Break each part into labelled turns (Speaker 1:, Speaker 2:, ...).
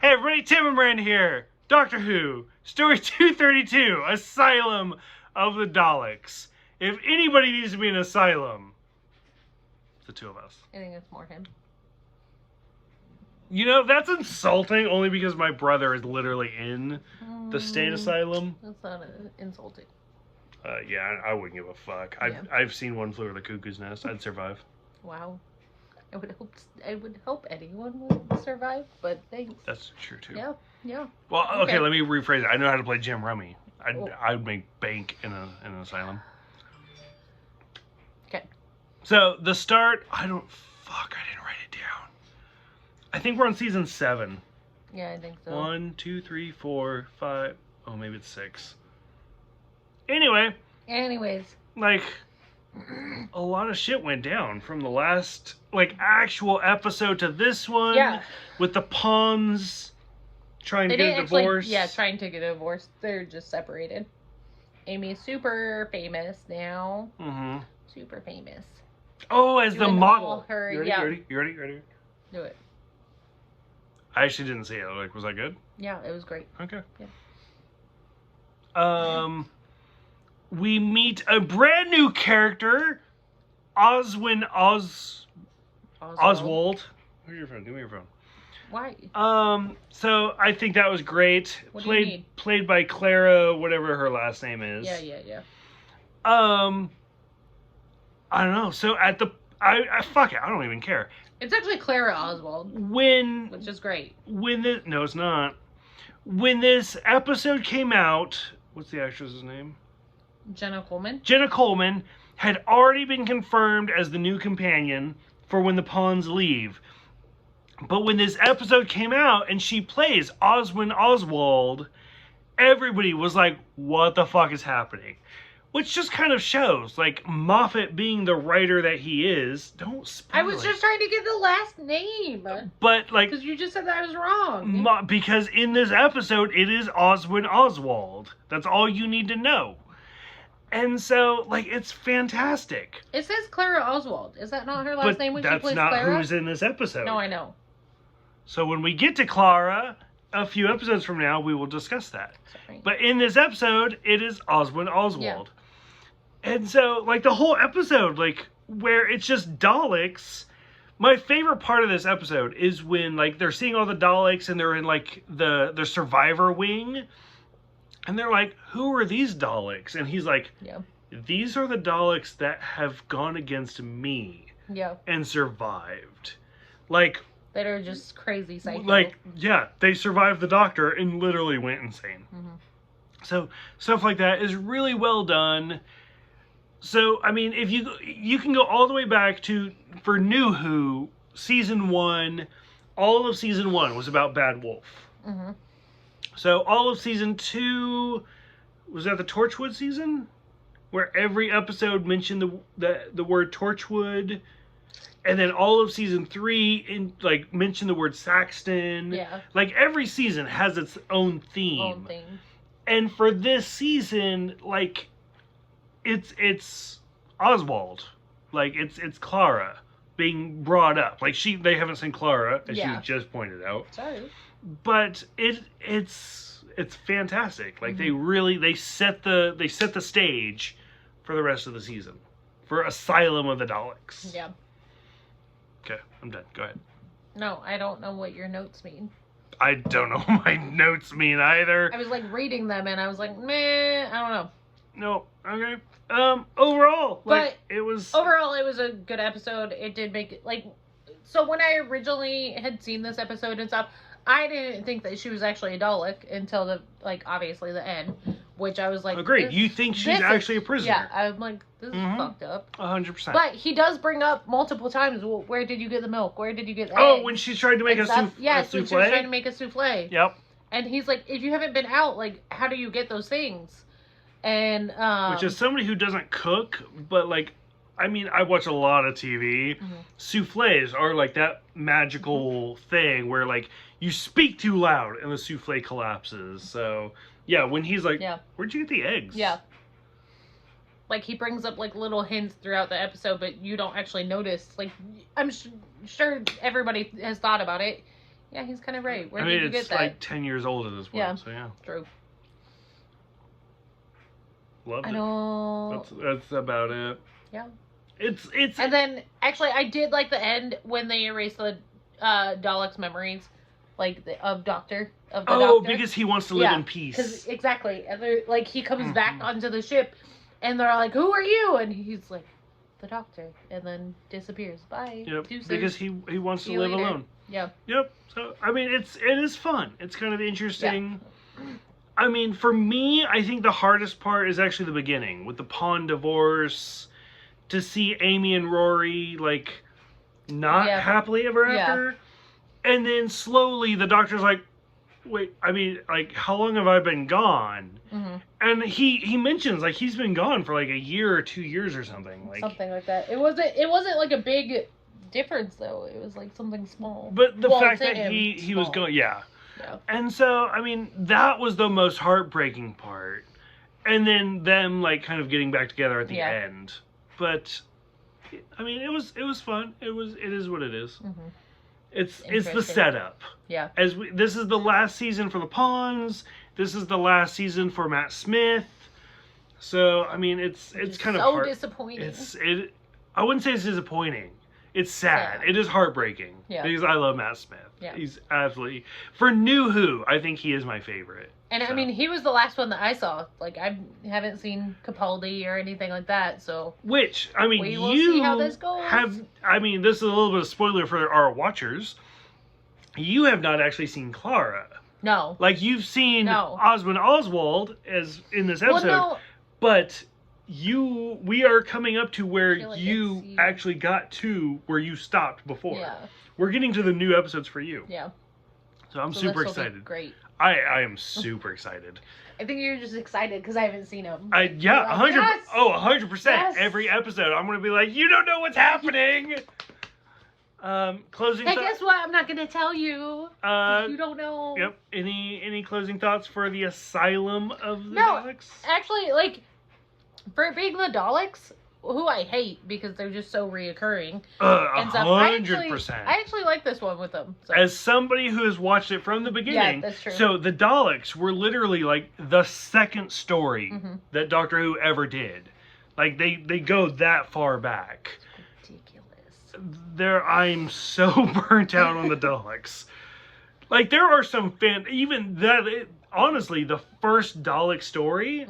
Speaker 1: Hey everybody, Tim and Miranda here. Doctor Who, Story 232, Asylum of the Daleks. If anybody needs to be in Asylum, it's the two of us.
Speaker 2: I think it's more him.
Speaker 1: You know, that's insulting only because my brother is literally in the state asylum.
Speaker 2: That's not insulting.
Speaker 1: Yeah, I wouldn't give a fuck. I've seen One Flew Over the Cuckoo's Nest. I'd survive.
Speaker 2: Wow. I would hope anyone would survive, but thanks.
Speaker 1: That's true too.
Speaker 2: Yeah.
Speaker 1: Well, okay, let me rephrase it. I know how to play Jim Rummy. I'd make bank in an asylum.
Speaker 2: Okay.
Speaker 1: So the start, I didn't write it down. I think we're on season 7.
Speaker 2: Yeah, I think so.
Speaker 1: 1, 2, 3, 4, 5. Oh, maybe it's 6. Anyways, like, a lot of shit went down from the last, like, actual episode to this one.
Speaker 2: Yeah.
Speaker 1: With the Pawns trying to get a divorce.
Speaker 2: Trying to get a divorce. They're just separated. Amy's super famous now.
Speaker 1: Mm-hmm.
Speaker 2: Super famous.
Speaker 1: Oh, as the model.
Speaker 2: You
Speaker 1: ready?
Speaker 2: Do it.
Speaker 1: I actually didn't see it. Like, was that good?
Speaker 2: Yeah, it was great.
Speaker 1: Okay.
Speaker 2: Yeah.
Speaker 1: We meet a brand new character, Oswald. Where's your phone? Give me your phone.
Speaker 2: Why?
Speaker 1: So I think that was great.
Speaker 2: What do you need?
Speaker 1: Played by Clara, whatever her last name is.
Speaker 2: Yeah.
Speaker 1: I don't know. So at the, fuck it. I don't even care.
Speaker 2: It's actually Clara Oswald.
Speaker 1: Which
Speaker 2: is great.
Speaker 1: No, it's not. When this episode came out, what's the actress's name?
Speaker 2: Jenna Coleman.
Speaker 1: Jenna Coleman had already been confirmed as the new companion for when the Pawns leave. But when this episode came out and she plays Oswald, everybody was like, what the fuck is happening? Which just kind of shows, like, Moffat being the writer that he is. Don't spoil
Speaker 2: I was just trying to get the last name.
Speaker 1: But, like...
Speaker 2: Because you just said that I was wrong.
Speaker 1: Because in this episode, it is Oswald. That's all you need to know. And so, like, it's fantastic.
Speaker 2: It says Clara Oswald. Is that not her last name when she plays Clara?
Speaker 1: That's not who's in this episode.
Speaker 2: No, I know.
Speaker 1: So when we get to Clara, a few episodes from now, we will discuss that.
Speaker 2: Sorry.
Speaker 1: But in this episode, it is Oswald.
Speaker 2: Yeah.
Speaker 1: And so, like, the whole episode, like, where it's just Daleks. My favorite part of this episode is when, like, they're seeing all the Daleks and they're in, like, the survivor wing. And they're like, who are these Daleks? And he's like, these are the Daleks that have gone against me.
Speaker 2: Yeah.
Speaker 1: And survived. Like...
Speaker 2: that are just crazy psycho.
Speaker 1: Like, yeah, they survived the Doctor and literally went insane.
Speaker 2: Mm-hmm.
Speaker 1: So, stuff like that is really well done. So, I mean, if you can go all the way back to, for New Who, Season 1, all of Season 1 was about Bad Wolf.
Speaker 2: Mm-hmm.
Speaker 1: So, all of Season 2, was that the Torchwood season? Where every episode mentioned the word Torchwood. And then all of Season 3, mentioned the word Saxton.
Speaker 2: Yeah.
Speaker 1: Like, every season has its own theme. And for this season, like, it's Oswald. Like, it's Clara being brought up. Like, they haven't seen Clara, as you just pointed out.
Speaker 2: Sorry.
Speaker 1: But it's fantastic. Like, they set the stage for the rest of the season. For Asylum of the Daleks.
Speaker 2: Yeah.
Speaker 1: Okay, I'm done. Go ahead.
Speaker 2: No, I don't know what your notes mean.
Speaker 1: I don't know what my notes mean either.
Speaker 2: I was like reading them and I was like, meh, I don't know.
Speaker 1: No, okay. Overall, it was
Speaker 2: a good episode. It did make it, like, so when I originally had seen this episode and stuff, I didn't think that she was actually a Dalek until obviously the end, which I was like...
Speaker 1: Agreed. You think she's actually a prisoner.
Speaker 2: Yeah, I'm like, this is fucked up.
Speaker 1: 100%.
Speaker 2: But he does bring up multiple times, well, where did you get the milk? Where did you get the eggs?
Speaker 1: When she's trying to make a souffle?
Speaker 2: Yes, when she was trying to make a souffle.
Speaker 1: Yep.
Speaker 2: And he's like, if you haven't been out, like, how do you get those things? And,
Speaker 1: which is somebody who doesn't cook, but, like, I mean, I watch a lot of TV. Souffles are, like, that magical thing where, like, you speak too loud and the souffle collapses. So, yeah, when he's like, where'd you get the eggs?
Speaker 2: Yeah. Like, he brings up, like, little hints throughout the episode, but you don't actually notice. Like, I'm sure everybody has thought about it. Yeah, he's kind of right. Where
Speaker 1: I mean,
Speaker 2: did you get
Speaker 1: it's
Speaker 2: that?
Speaker 1: like 10 years old at this point,
Speaker 2: Yeah.
Speaker 1: so yeah.
Speaker 2: True.
Speaker 1: Loved
Speaker 2: I
Speaker 1: it.
Speaker 2: know.
Speaker 1: That's about it.
Speaker 2: Yeah.
Speaker 1: It's
Speaker 2: And then, actually, I did like the end when they erased the Daleks' memories, like of Doctor.
Speaker 1: Because he wants to live in peace.
Speaker 2: Exactly. And they're like, he comes back
Speaker 1: Mm-hmm.
Speaker 2: onto the ship, and they're like, "Who are you?" And he's like, "The Doctor," and then disappears. Bye.
Speaker 1: Yep.
Speaker 2: Deuces.
Speaker 1: Because he wants
Speaker 2: See
Speaker 1: to
Speaker 2: you
Speaker 1: live
Speaker 2: later.
Speaker 1: alone.
Speaker 2: Yeah.
Speaker 1: Yep. So I mean, it is fun. It's kind of interesting. I mean, for me, I think the hardest part is actually the beginning with the pawn divorce. To see Amy and Rory like not happily ever after, and then slowly the Doctor's like, "Wait, I mean, like, how long have I been gone?"
Speaker 2: Mm-hmm.
Speaker 1: And he mentions like he's been gone for like a year or 2 years or something. Like
Speaker 2: something like that. It wasn't like a big difference though. It was like something small.
Speaker 1: But the fact
Speaker 2: to
Speaker 1: that
Speaker 2: him,
Speaker 1: he was
Speaker 2: small.
Speaker 1: going, yeah.
Speaker 2: Yeah.
Speaker 1: And so, I mean, that was the most heartbreaking part. And then them, like, kind of getting back together at the end. But, I mean, it was fun. It is what it is.
Speaker 2: Mm-hmm.
Speaker 1: It's the setup.
Speaker 2: Yeah.
Speaker 1: This is the last season for the Pawns. This is the last season for Matt Smith. So, I mean, it's kind of
Speaker 2: so disappointing.
Speaker 1: I wouldn't say it's disappointing. It's sad.
Speaker 2: Yeah.
Speaker 1: It is heartbreaking.
Speaker 2: Yeah.
Speaker 1: Because I love Matt Smith.
Speaker 2: Yeah.
Speaker 1: He's absolutely... For New Who, I think he is my favorite.
Speaker 2: And I mean, he was the last one that I saw. Like, I haven't seen Capaldi or anything like that, so...
Speaker 1: Which, I mean,
Speaker 2: we will see how this goes.
Speaker 1: I mean, this is a little bit of spoiler for our watchers. You have not actually seen Clara.
Speaker 2: No.
Speaker 1: Like, you've seen Osmond Oswald as in this episode.
Speaker 2: Well, no.
Speaker 1: But... we are coming up to where
Speaker 2: like
Speaker 1: you actually got to where you stopped before.
Speaker 2: Yeah.
Speaker 1: We're getting to the new episodes for you.
Speaker 2: Yeah.
Speaker 1: So I'm super excited.
Speaker 2: Great.
Speaker 1: I am super excited.
Speaker 2: I think you're just excited because I haven't seen them.
Speaker 1: 100%. Yes! Every episode, I'm going to be like, you don't know what's happening. Closing.
Speaker 2: Hey, guess what? I'm not going to tell you. You don't know.
Speaker 1: Yep. Any closing thoughts for the Asylum of the Daleks?
Speaker 2: Actually, like. For it being the Daleks, who I hate because they're just so reoccurring.
Speaker 1: 100%.
Speaker 2: I actually like this one with them. So.
Speaker 1: As somebody who has watched it from the beginning,
Speaker 2: that's true.
Speaker 1: So the Daleks were literally like the second story that Doctor Who ever did. Like they go that far back.
Speaker 2: It's ridiculous.
Speaker 1: I'm so burnt out on the Daleks. Like there are some honestly, the first Dalek story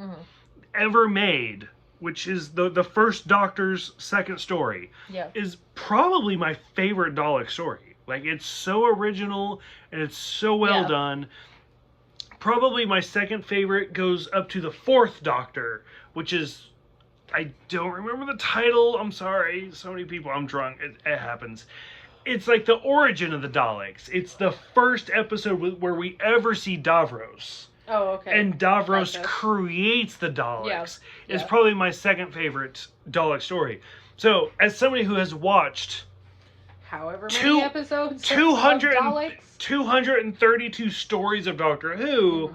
Speaker 1: ever made, which is the first Doctor's second story, is probably my favorite Dalek story. Like, it's so original, and it's so well done. Probably my second favorite goes up to the fourth Doctor, which is... I don't remember the title. I'm sorry. So many people. I'm drunk. It happens. It's like the origin of the Daleks. It's the first episode where we ever see Davros.
Speaker 2: Oh, okay.
Speaker 1: And Davros creates the Daleks.
Speaker 2: Yeah.
Speaker 1: It's probably my second favorite Dalek story. So, as somebody who has watched...
Speaker 2: however many episodes
Speaker 1: 232 stories of Doctor Who,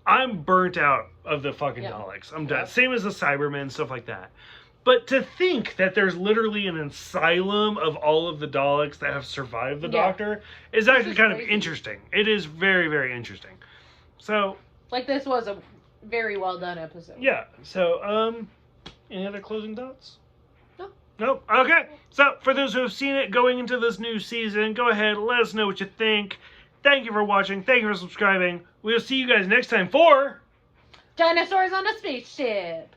Speaker 1: I'm burnt out of the fucking Daleks. I'm done. Same as the Cybermen, stuff like that. But to think that there's literally an asylum of all of the Daleks that have survived the Doctor is actually kind of interesting. It is very, very interesting. So,
Speaker 2: like, this was a very well done episode.
Speaker 1: Yeah. So, any other closing thoughts?
Speaker 2: No.
Speaker 1: Nope. Okay. So, for those who have seen it going into this new season, go ahead, let us know what you think. Thank you for watching. Thank you for subscribing. We'll see you guys next time for...
Speaker 2: Dinosaurs on a Spaceship.